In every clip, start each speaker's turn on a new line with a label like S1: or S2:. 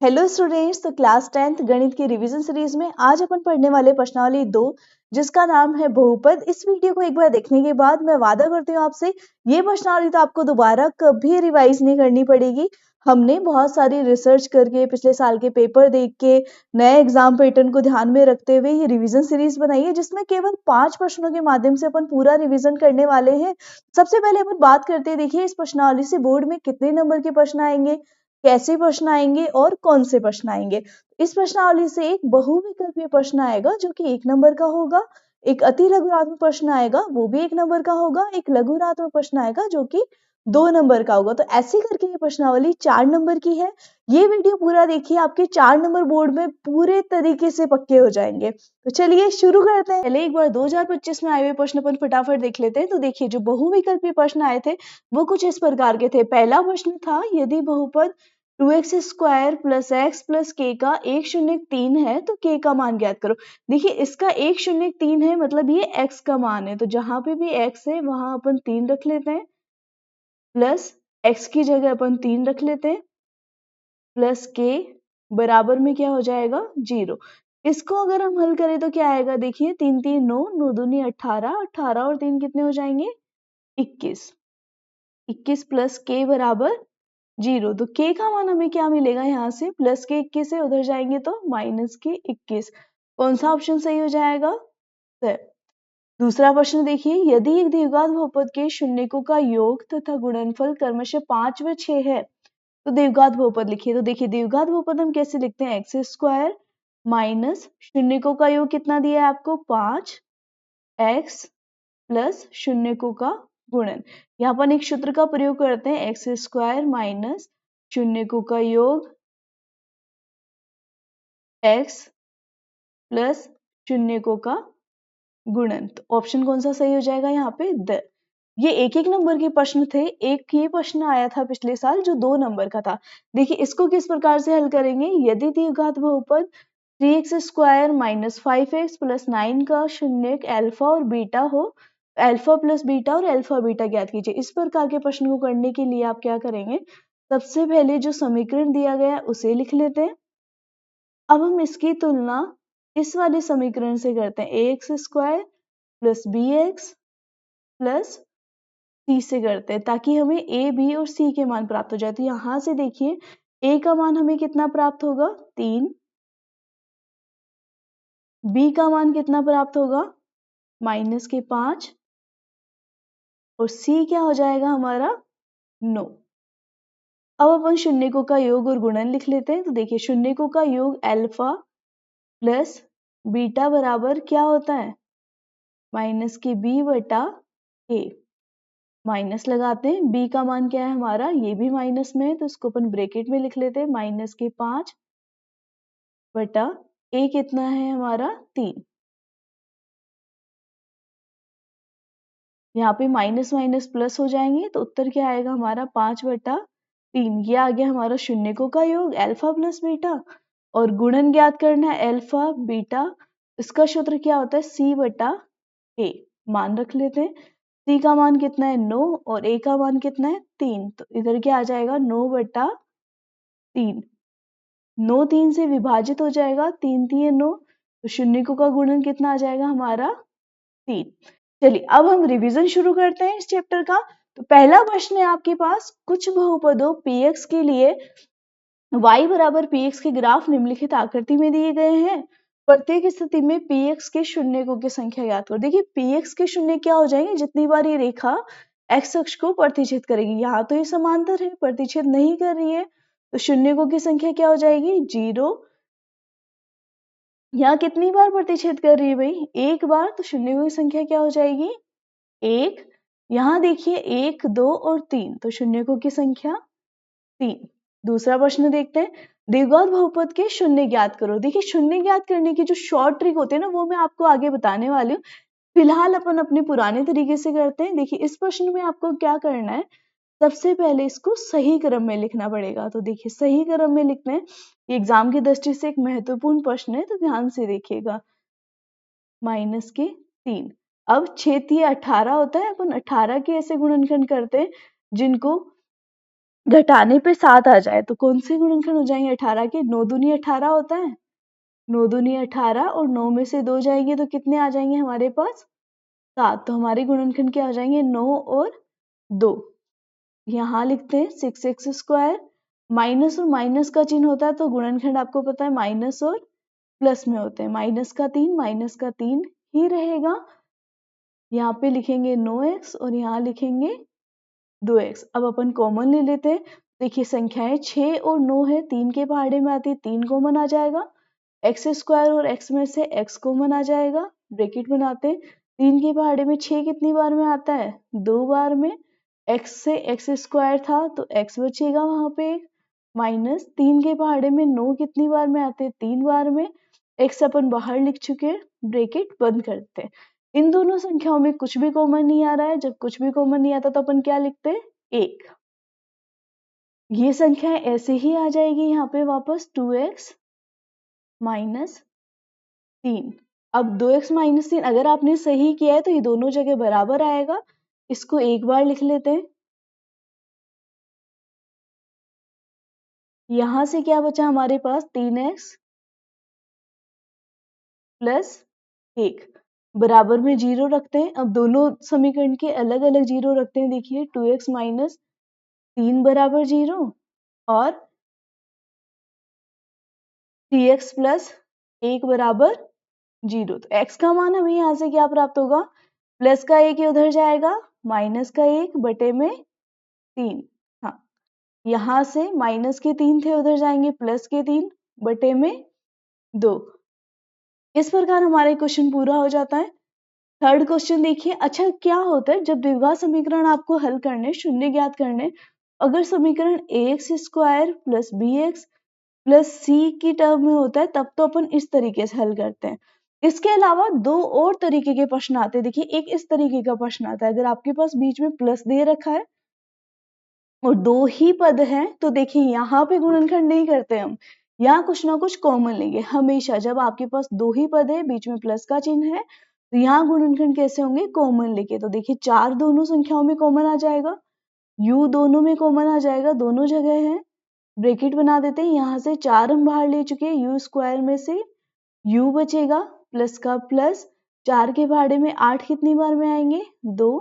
S1: Hello students. तो class 10th गणित की रिवीजन सीरीज में आज अपन पढ़ने वाले प्रश्नावली 2 जिसका नाम है बहुपद। इस वीडियो को एक बार देखने के बाद मैं वादा करती हूँ आपसे ये प्रश्नावली तो आपको दोबारा कभी रिवाइज नहीं करनी पड़ेगी। हमने बहुत सारी रिसर्च करके पिछले साल के पेपर देख के नए एग्जाम पैटर्न को ध्यान में रखते हुए ये रिवीजन सीरीज बनाई है जिसमें केवल 5 प्रश्नों के माध्यम से अपन पूरा रिवीजन करने वाले हैं। सबसे पहले अपन बात करते हैं, देखिए इस प्रश्नावली से बोर्ड में कितने नंबर के प्रश्न आएंगे, कैसे प्रश्न आएंगे और कौन से प्रश्न आएंगे। इस प्रश्नावली से एक बहुविकल्पीय प्रश्न आएगा जो कि 1 नंबर का होगा, एक अति लघुरात्मक प्रश्न आएगा वो भी 1 नंबर का होगा, एक लघुरात्मक प्रश्न आएगा जो कि 2 नंबर का होगा। तो ऐसे करके ये प्रश्नावली 4 नंबर की है। ये वीडियो पूरा देखिए, आपके 4 नंबर बोर्ड में पूरे तरीके से पक्के हो जाएंगे। तो चलिए शुरू करते हैं। पहले एक बार 2025 में आए हुए प्रश्न अपन फटाफट देख लेते हैं। तो देखिए जो बहुविकल्पीय प्रश्न आए थे वो कुछ इस प्रकार के थे। पहला प्रश्न था, यदि बहुपद 2x² प्लस एक्स प्लस के का 103 है तो k का मान ज्ञात करो। देखिए इसका 103 है मतलब ये x का मान है, तो जहां पे भी x है वहां अपन 3 रख लेते हैं, प्लस x की जगह अपन 3 रख लेते हैं, प्लस k बराबर में क्या हो जाएगा 0। इसको अगर हम हल करें तो क्या आएगा, देखिए 3 3 9, 9 दूनी 18, 18 और 3 कितने हो जाएंगे 21, 21 प्लस k बराबर 0। तो k का मान हमें क्या मिलेगा, यहाँ से प्लस के 21 से उधर जाएंगे तो माइनस के 21। कौन सा ऑप्शन सही हो जाएगा, सर। दूसरा प्रश्न देखिए, यदि एक द्विघात बहुपद के शून्यकों का योग तथा गुणनफल क्रमशः 5 व 6 है तो द्विघात बहुपद लिखिए। तो देखिए द्विघात बहुपद हम कैसे लिखते हैं, x² माइनस शून्यकों का योग कितना दिया है आपको 5, x प्लस शून्यकों का गुणन। यहाँ पर एक सूत्र का प्रयोग करते हैं, x² माइनस शून्यकों का योग x प्लस शून्यकों का गुणन। तो ऑप्शन कौन सा सही हो जाएगा यहाँ पे द। ये एक एक नंबर के प्रश्न थे। एक ये प्रश्न आया था पिछले साल जो 2 नंबर का था। देखिए इसको किस प्रकार से हल करेंगे, यदि द्विघात बहुपद 3x² माइनस 5x प्लस 9 का शून्यक अल्फा और बीटा हो, अल्फा प्लस बीटा और अल्फा बीटा ज्ञात कीजिए। इस प्रकार के प्रश्न को करने के लिए आप क्या करेंगे, सबसे पहले जो समीकरण दिया गया है उसे लिख लेते हैं। अब हम इसकी तुलना इस वाले समीकरण से करते हैं, ax² plus bx plus c से करते हैं ताकि हमें a, b और c के मान प्राप्त हो जाए। तो यहाँ से देखिए a का मान हमें कितना प्राप्त होगा 3, b का मान कितना प्राप्त होगा माइनस के 5 और c क्या हो जाएगा हमारा 9। अब अपन शून्यकों का योग और गुणन लिख लेते हैं। तो देखिए शून्यकों का योग अल्फा प्लस बीटा बराबर क्या होता है माइनस के b बटा a। माइनस लगाते हैं, b का मान क्या है हमारा, ये भी माइनस में है तो इसको अपन ब्रैकेट में लिख लेते हैं, माइनस के 5 बटा a कितना है हमारा 3। यहाँ पे माइनस माइनस प्लस हो जाएंगे तो उत्तर क्या आएगा हमारा 5 बटा 3। ये आ गया हमारा शून्यकों का योग अल्फा प्लस बीटा, और गुणन ज्ञात करना है अल्फा बीटा, इसका सूत्र क्या होता है c बटा a। मान रख लेते हैं, c का मान कितना है 9 और a का मान कितना है 3, तो इधर क्या आ जाएगा 9 बटा 3। 9 3 से विभाजित हो जाएगा, 3 3 9, तो शून्यकों का गुणन कितना आ जाएगा हमारा 3। चलिए अब हम रिवीजन शुरू करते हैं इस चैप्टर का। तो पहला प्रश्न है आपके पास, कुछ बहुपदों px के लिए y बराबर px के ग्राफ निम्नलिखित आकृति में दिए गए हैं। प्रत्येक स्थिति में px के शून्यकों की संख्या ज्ञात करो। देखिए px के शून्य क्या हो जाएंगे, जितनी बार ये रेखा x अक्ष को प्रतिच्छेद करेगी, यहाँ तो ये समांतर है प्रतिच्छेद नहीं कर रही है, तो शून्यकों की संख्या क्या हो जाएगी 0। यहाँ कितनी बार प्रतिच्छेद कर रही है भाई, एक बार, तो शून्यकों की संख्या क्या हो जाएगी 1। यहाँ देखिए 1 2 और 3, तो शून्यकों की संख्या 3। दूसरा प्रश्न देखते हैं, द्विघात बहुपद के शून्य ज्ञात करो। देखिए शून्य ज्ञात करने की जो शॉर्ट ट्रिक होती है ना वो मैं आपको आगे बताने वाली हूँ। फिलहाल अपन अपने पुराने तरीके से करते हैं। देखिए इस प्रश्न में आपको क्या करना है, सबसे पहले इसको सही क्रम में लिखना पड़ेगा। तो देखिए सही क्रम में लिखते हैं, एग्जाम की दृष्टि से एक महत्वपूर्ण प्रश्न है तो ध्यान से देखिएगा। माइनस के 3, अब 6 3 18 होता है, अपन 18 के ऐसे गुणनखंड करते हैं जिनको घटाने पे 7 आ जाए तो कौन से गुणनखंड हो जाएंगे 18 के? 9 दूनी 18 होता है, 9 दूनी 18 और 9 में से 2 जाएंगे तो कितने आ जाएंगे हमारे पास? 7। तो हमारे गुणनखंड क्या हो जाएंगे? 9 और 2। यहाँ लिखते हैं 6x²। माइनस और माइनस का चिन्ह होता है तो गुणनखंड आपको पता है माइनस और प्लस में होते हैं। माइनस का 3 ही रहेगा। यहाँ पे लिखेंगे 9x और यहाँ लिखेंगे 2x। अब अपन कॉमन ले लेते हैं। देखिए संख्याएं 6 और 9 है, 3 के पहाड़े में आती है, 3 कॉमन आ जाएगा। x² और x में से x कॉमन आ जाएगा, ब्रैकेट बनाते हैं। 3 के पहाड़े में 6 कितनी बार में आता है? 2 बार में। x से x² था तो x बचेगा वहां पे एक, माइनस 3 के पहाड़े में 9 कितनी बार में आते हैं? 3 बार में। x अपन बाहर लिख चुके हैं, ब्रैकेट बंद करते हैं। इन दोनों संख्याओं में कुछ भी कॉमन नहीं आ रहा है। जब कुछ भी कॉमन नहीं आता तो अपन क्या लिखते हैं? 1। ये संख्याएं ऐसे ही आ जाएगी यहाँ पे वापस 2x माइनस 3। अब 2x माइनस 3 अगर आपने सही किया है तो ये दोनों जगह बराबर आएगा। इसको एक बार लिख लेते हैं। यहां से क्या बचा हमारे पास? 3x प्लस 1 बराबर में 0 रखते हैं। अब दोनों समीकरण के अलग अलग 0 रखते हैं। देखिए 2x माइनस 3 बराबर 0 और 3x प्लस 1 बराबर 0। तो x का मान हमें यहाँ से क्या प्राप्त होगा? प्लस का 1 उधर जाएगा, माइनस का 1 बटे में 3। हाँ, यहाँ से माइनस के 3 थे, उधर जाएंगे प्लस के 3 बटे में 2। इस प्रकार हमारा क्वेश्चन पूरा हो जाता है। थर्ड क्वेश्चन देखिए। अच्छा क्या होता है जब द्विघात समीकरण आपको हल करने, शून्य ज्ञात करने, अगर समीकरण ax² plus bx plus c की टर्म में होता है तब तो अपन इस तरीके से हल करते हैं। इसके अलावा दो और तरीके के प्रश्न आते हैं। देखिए एक इस तरीके का प्रश्न आता है, अगर आपके पास बीच में प्लस दे रखा है और दो ही पद हैं तो देखिए यहाँ पे गुणनखंड नहीं करते हम, यहाँ कुछ ना कुछ कॉमन लेंगे। हमेशा जब आपके पास दो ही पद है, बीच में प्लस का चिन्ह है, तो यहाँ गुणनखंड कैसे होंगे? कॉमन लेके। तो देखिए 4 दोनों संख्याओं में कॉमन आ जाएगा, u दोनों में कॉमन आ जाएगा, दोनों जगह है। ब्रैकेट बना देते हैं। यहाँ से 4 हम बाहर ले चुके हैं, u² में से u बचेगा, प्लस का प्लस, 4 के पहाड़े में 8 कितनी बार में आएंगे? 2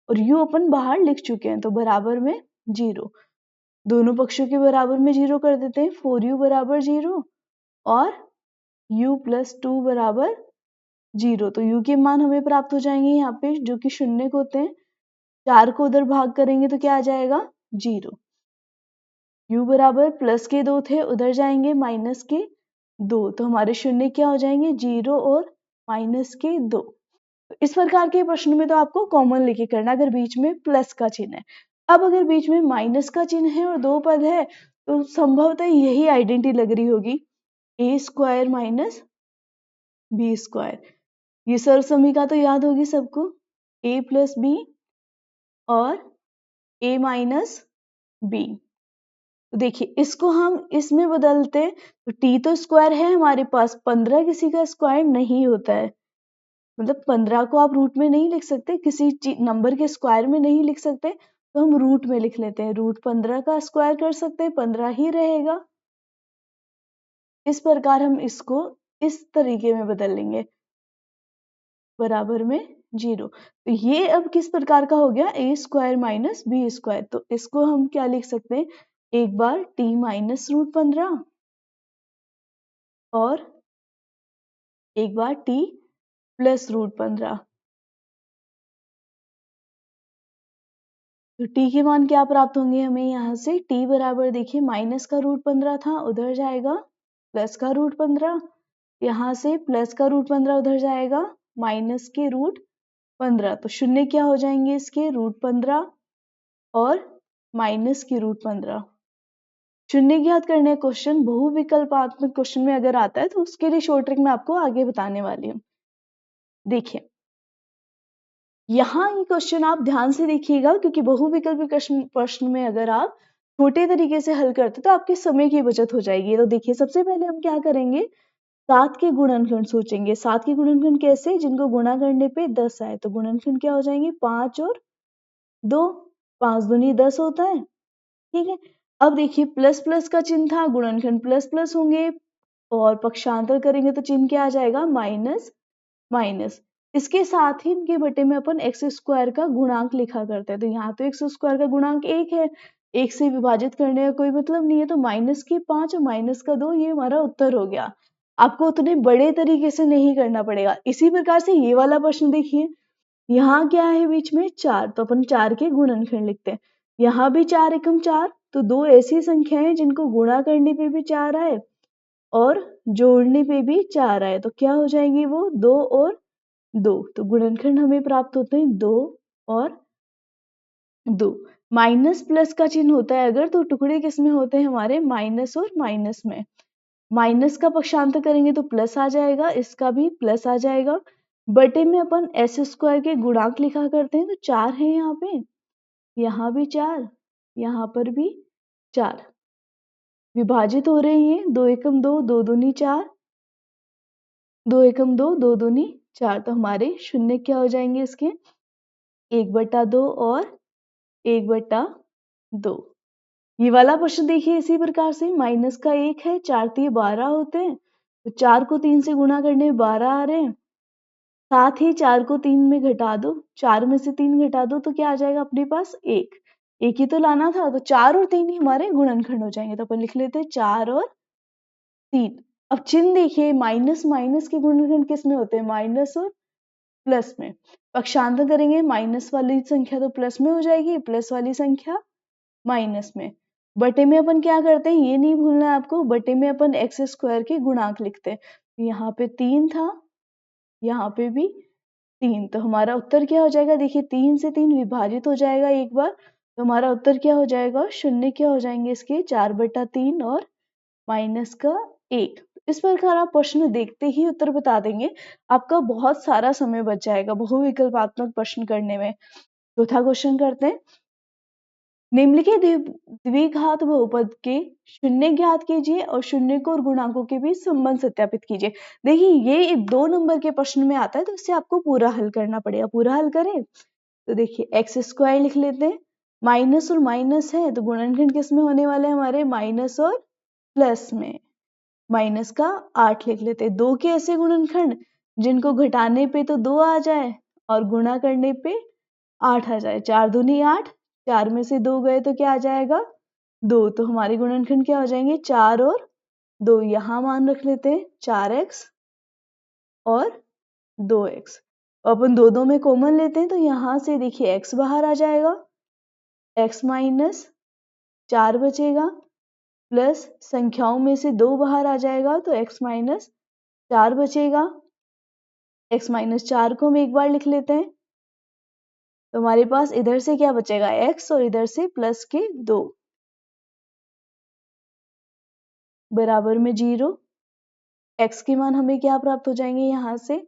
S1: और u अपन बाहर लिख चुके हैं तो बराबर में 0। दोनों पक्षों के बराबर में 0 कर देते हैं। 4u बराबर 0 और u प्लस 2 बराबर 0। तो u के मान हमें प्राप्त हो जाएंगे यहाँ पे जो कि शून्य होते हैं। 4 को उधर भाग करेंगे तो क्या आ जाएगा? 0। u बराबर प्लस के 2 थे, उधर जाएंगे माइनस के 2। तो हमारे शून्य क्या हो जाएंगे? 0 और माइनस के 2। इस प्रकार के प्रश्न में तो आपको कॉमन लेके करना अगर बीच में प्लस का चिन्ह है। अब अगर बीच में माइनस का चिन्ह है और दो पद है तो संभवतः यही आइडेंटिटी लग रही होगी, a² माइनस b²। ये सर्व समीकरण तो याद होगी सबको, a प्लस बी और a माइनस बी। तो देखिए इसको हम इसमें बदलते तो t तो स्क्वायर है हमारे पास, 15 किसी का स्क्वायर नहीं होता है। मतलब 15 को आप रूट में नहीं लिख सकते, किसी नंबर के स्क्वायर में नहीं लिख सकते, तो हम रूट में लिख लेते हैं। रूट 15 का स्क्वायर कर सकते हैं, 15 ही रहेगा। इस प्रकार हम इसको इस तरीके में बदल लेंगे, बराबर में 0। तो ये अब किस प्रकार का हो गया? a² minus b²। तो इसको हम क्या लिख सकते हैं? एक बार t माइनस रूट 15 और एक बार t प्लस रूट 15। तो t के मान क्या प्राप्त होंगे हमें? यहाँ से t बराबर देखिए माइनस का रूट 15 था, उधर जाएगा प्लस का रूट 15, यहाँ से प्लस का रूट 15 उधर जाएगा माइनस के रूट 15। तो शून्य क्या हो जाएंगे इसके? रूट 15 और माइनस की रूट 15। शून्य ज्ञात करने क्वेश्चन बहुविकल्पात्मक क्वेश्चन में अगर आता है तो उसके लिए शॉर्ट ट्रिक मैं आपको आगे बताने वाली हूँ। देखिए यहाँ ये क्वेश्चन आप ध्यान से देखिएगा, क्योंकि बहुविकल्पी प्रश्न में अगर आप छोटे तरीके से हल करते तो आपके समय की बचत हो जाएगी। तो देखिए सबसे पहले हम क्या करेंगे? 7 के गुणनखंड सोचेंगे। 7 के गुणनखंड कैसे? जिनको गुणा करने पे 10 आए तो गुणनखंड क्या हो जाएंगे? 5 और 2। 5 दूनी 10 होता है, ठीक है। अब देखिए प्लस प्लस का चिन्ह था, गुणनखंड प्लस प्लस होंगे और पक्षांतर करेंगे तो चिन्ह क्या आ जाएगा, माइनस माइनस। इसके साथ ही इनके बटे में अपन एक्स स्क्वायर का गुणांक लिखा करते हैं, तो यहाँ तो एक्स स्क्वायर का गुणांक 1 है, 1 से विभाजित करने का कोई मतलब नहीं है, तो -5 और -2 ये हमारा उत्तर हो गया। आपको उतने बड़े तरीके से नहीं करना पड़ेगा। इसी प्रकार से ये वाला प्रश्न देखिए, यहाँ क्या है बीच में 4, तो अपन 4 के गुणनखंड लिखते हैं। यहाँ भी 4 एकम 4, तो दो ऐसी संख्या है जिनको गुणा करने पे भी 4 आए और जोड़ने पे भी 4 आए, तो क्या हो जाएंगी वो 2 और 2, तो गुणनखंड हमें प्राप्त होते हैं 2 और 2। माइनस प्लस का चिन्ह होता है अगर, तो टुकड़े किस में होते हैं हमारे, माइनस और माइनस में। माइनस का पक्षांतर करेंगे तो प्लस आ जाएगा, इसका भी प्लस आ जाएगा। बटे में अपन एस स्क्वायर के गुणांक लिखा करते हैं, तो 4 है यहाँ पे, यहाँ भी 4, यहाँ पर भी 4। विभाजित हो रही है, 2 एकम 2, 2 दूनी 4, 2 एकम 2, 2 दूनी 4, तो हमारे शून्य क्या हो जाएंगे इसके, 1/2 और 1/2। ये वाला प्रश्न देखिए इसी प्रकार से, माइनस का 1 है, 4 3 12 होते हैं, तो 4 को 3 से गुणा करने में 12 आ रहे हैं। साथ ही 4 को 3 में घटा दो, 4 में से 3 घटा दो तो क्या आ जाएगा अपने पास, 1। एक ही तो लाना था, तो 4 और 3 ही हमारे गुणनखंड हो जाएंगे, तो अपन लिख लेते हैं 4 और 3। अब चिन्ह देखिए, माइनस माइनस के गुणनखंड किस में होते हैं, माइनस और प्लस में। पक्षांतर करेंगे, माइनस वाली संख्या तो प्लस में हो जाएगी, प्लस वाली संख्या माइनस में। बटे में अपन क्या करते हैं, ये नहीं भूलना है आपको, बटे में अपन एक्स स्क्वायर के गुणांक लिखते हैं। यहाँ पे 3 था, यहाँ पे भी 3, तो हमारा उत्तर क्या हो जाएगा, देखिए 3 से 3 विभाजित हो जाएगा एक बार, तो हमारा उत्तर क्या हो जाएगा, शून्य क्या हो जाएंगे इसके, 4/3 और माइनस का 1। इस प्रकार आप प्रश्न देखते ही उत्तर बता देंगे, आपका बहुत सारा समय बच जाएगा बहुविकल्पात्मक प्रश्न करने में। चौथा क्वेश्चन करते हैं, निम्नलिखित द्विघात बहुपद के शून्य ज्ञात कीजिए और शून्य और गुणांकों के बीच संबंध सत्यापित कीजिए। देखिए ये 2 नंबर के प्रश्न में आता है, तो इससे आपको पूरा हल करना पड़ेगा। पूरा हल करें तो देखिए एक्स स्क्वायर लिख लेते हैं, माइनस और माइनस है तो गुणनखंड किस में होने वाले हैं हमारे, माइनस और प्लस में। माइनस का 8 लिख लेते हैं। 2 के ऐसे गुणनखंड जिनको घटाने पे तो 2 आ जाए और गुणा करने पे 8 आ जाए। 4 दूनी 8, 4 में से 2 गए तो क्या आ जाएगा, 2, तो हमारे गुणनखंड क्या हो जाएंगे, 4 और 2। यहाँ मान रख लेते हैं 4x और 2x। अपन दो में कॉमन लेते हैं तो यहाँ से देखिए x बाहर आ जाएगा, x माइनस 4 बचेगा, प्लस संख्याओं में से 2 बाहर आ जाएगा तो x माइनस 4 बचेगा। x माइनस 4 को हम एक बार लिख लेते हैं, तो हमारे पास इधर से क्या बचेगा, x और इधर से प्लस के 2 बराबर में 0। x के मान हमें क्या प्राप्त हो जाएंगे, यहाँ से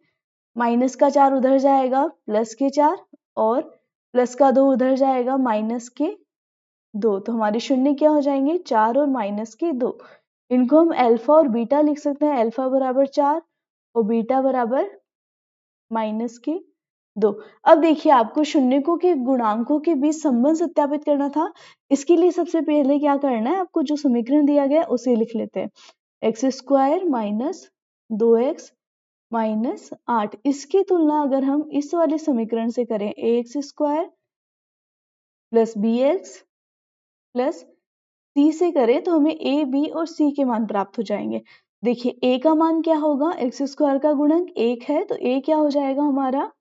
S1: माइनस का 4 उधर जाएगा, प्लस के 4 और प्लस का 2 उधर जाएगा, माइनस के 2, तो हमारे शून्य क्या हो जाएंगे, 4 और माइनस के 2। इनको हम अल्फा और बीटा लिख सकते हैं, अल्फा बराबर 4 और बीटा बराबर माइनस के 2। अब देखिए आपको शून्यकों के गुणांकों के बीच संबंध सत्यापित करना था। इसके लिए सबसे पहले क्या करना है, आपको जो समीकरण दिया गया है उसे लिख लेते हैं, x square minus 2x minus 8। इसकी तुलना अगर हम इस वाले समीकरण से करें, A X square plus B X plus C से करें तो हमें ए बी और सी के मान प्राप्त हो जाएंगे। देखिए ए का मान क्या होगा, एक्स स्क्वायर का गुणक 1 है तो ए क्या हो जाएगा हमारा,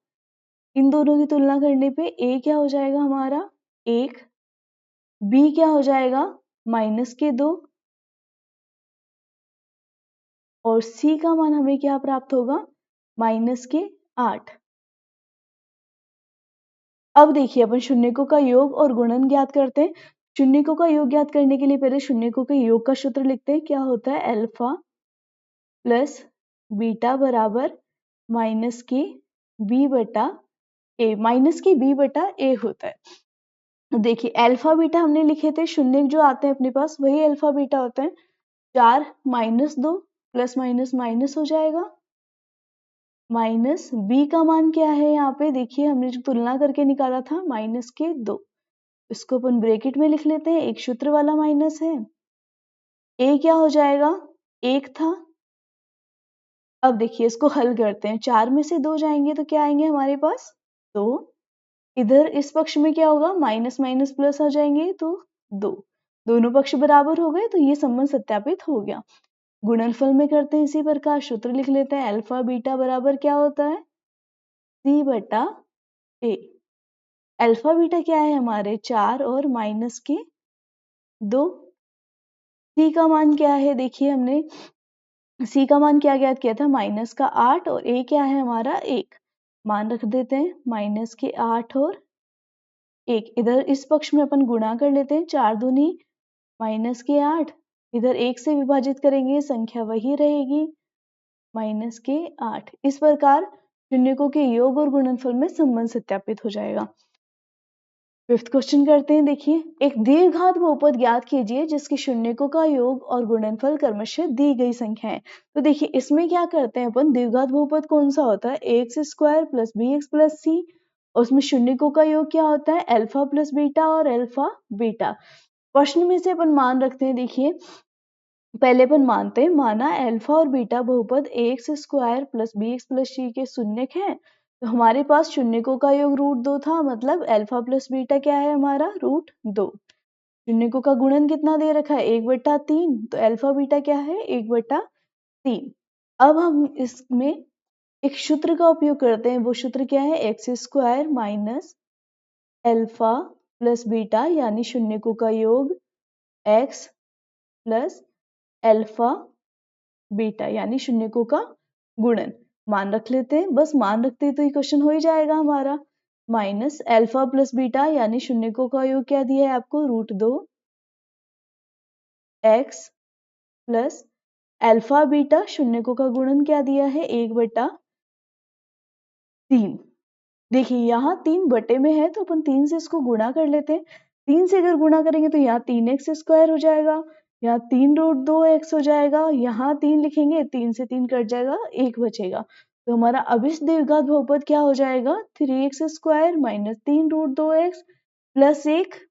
S1: इन दोनों की तुलना करने पे ए क्या हो जाएगा हमारा 1, बी क्या हो जाएगा माइनस के 2 और सी का मान हमें क्या प्राप्त होगा, माइनस के 8। अब देखिए अपन शून्यकों का योग और गुणन ज्ञात करते हैं। शून्यकों का योग ज्ञात करने के लिए पहले शून्यकों के योग का सूत्र लिखते हैं, क्या होता है, अल्फा प्लस बीटा बराबर माइनस के बी बटा ए, माइनस के बी बटा ए होता है। तो देखिए अल्फा बीटा हमने लिखे थे, शून्य जो आते हैं अपने पास वही अल्फा बीटा होते हैं। 4 माइनस 2 प्लस माइनस माइनस हो जाएगा, माइनस बी का मान क्या है यहाँ पे, देखिए हमने जो तुलना करके निकाला था माइनस के 2। इसको अपन ब्रैकेट में लिख लेते हैं, एक सूत्र वाला माइनस है। ए क्या हो जाएगा, 1 था। अब देखिए इसको हल करते हैं, 4 में से 2 जाएंगे तो क्या आएंगे हमारे पास, 2। इधर इस पक्ष में क्या होगा, माइनस माइनस प्लस आ जाएंगे तो 2। दोनों पक्ष बराबर हो गए तो ये संबंध सत्यापित हो गया। गुणनफल में करते हैं इसी प्रकार, सूत्र लिख लेते हैं, अल्फा बीटा बराबर क्या होता है, सी बटा ए। अल्फा बीटा क्या है हमारे, 4 और माइनस के 2। सी का मान क्या है, देखिए हमने सी का मान क्या ज्ञात किया था, माइनस का 8 और ए क्या है हमारा 1। मान रख देते हैं, माइनस के 8 और 1। इधर इस पक्ष में अपन गुणा कर लेते हैं, 4 दूनी माइनस के 8, इधर 1 से विभाजित करेंगे, संख्या वही रहेगी माइनस के 8। इस प्रकार शून्यकों के योग और गुणनफल में संबंध सत्यापित हो जाएगा। 5th क्वेश्चन करते हैं, देखिए एक द्विघात बहुपद ज्ञात कीजिए जिसके शून्यकों का योग और गुणनफल क्रमशः दी गई संख्या है। तो देखिए इसमें क्या करते हैं अपन, द्विघात बहुपद कौन सा होता है, X square plus B X plus C, और उसमें शून्यकों का योग क्या होता है, अल्फा प्लस बीटा और अल्फा बीटा। प्रश्न में से अपन मान रखते हैं, देखिए पहले अपन मानते हैं, माना अल्फा और बीटा बहुपद X square plus B X plus C के शून्यक है, तो हमारे पास शून्यकों का योग √2 था, मतलब अल्फा प्लस बीटा क्या है हमारा, √2। शून्यकों का गुणन कितना दे रखा है, 1/3, तो अल्फा बीटा क्या है, 1/3। अब हम इसमें एक सूत्र का उपयोग करते हैं, वो सूत्र क्या है, X square minus alpha plus beta यानी शून्यकों का योग एक्स प्लस अल्फा बीटा यानी शून्यकों का गुणन। मान रख लेते हैं, बस मान रखते हैं तो ये क्वेश्चन हो ही जाएगा हमारा। माइनस अल्फा प्लस बीटा यानी शून्यकों का योग क्या दिया है आपको, √2 एक्स प्लस अल्फा बीटा शून्यकों का गुणन क्या दिया है, 1/3। देखिए यहाँ 3 बटे में है तो अपन 3 से इसको गुणा कर लेते हैं। 3 से अगर गुणा करेंगे तो यहाँ 3x स्क्वायर हो जाएगा, यहाँ 3√2x हो जाएगा, यहाँ 3 लिखेंगे, 3 से 3 कट जाएगा, 1 बचेगा। तो हमारा अभिष्ट द्विघात बहुपद क्या हो जाएगा, 3x square minus 3√2x plus 1।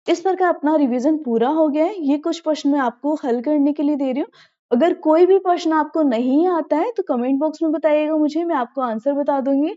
S1: इस प्रकार अपना रिवीजन पूरा हो गया है। ये कुछ प्रश्न मैं आपको हल करने के लिए दे रही हूँ। अगर कोई भी प्रश्न आपको नहीं आता है तो कमेंट बॉक्स में बताइएगा मुझे, मैं आपको आंसर बता दूंगी।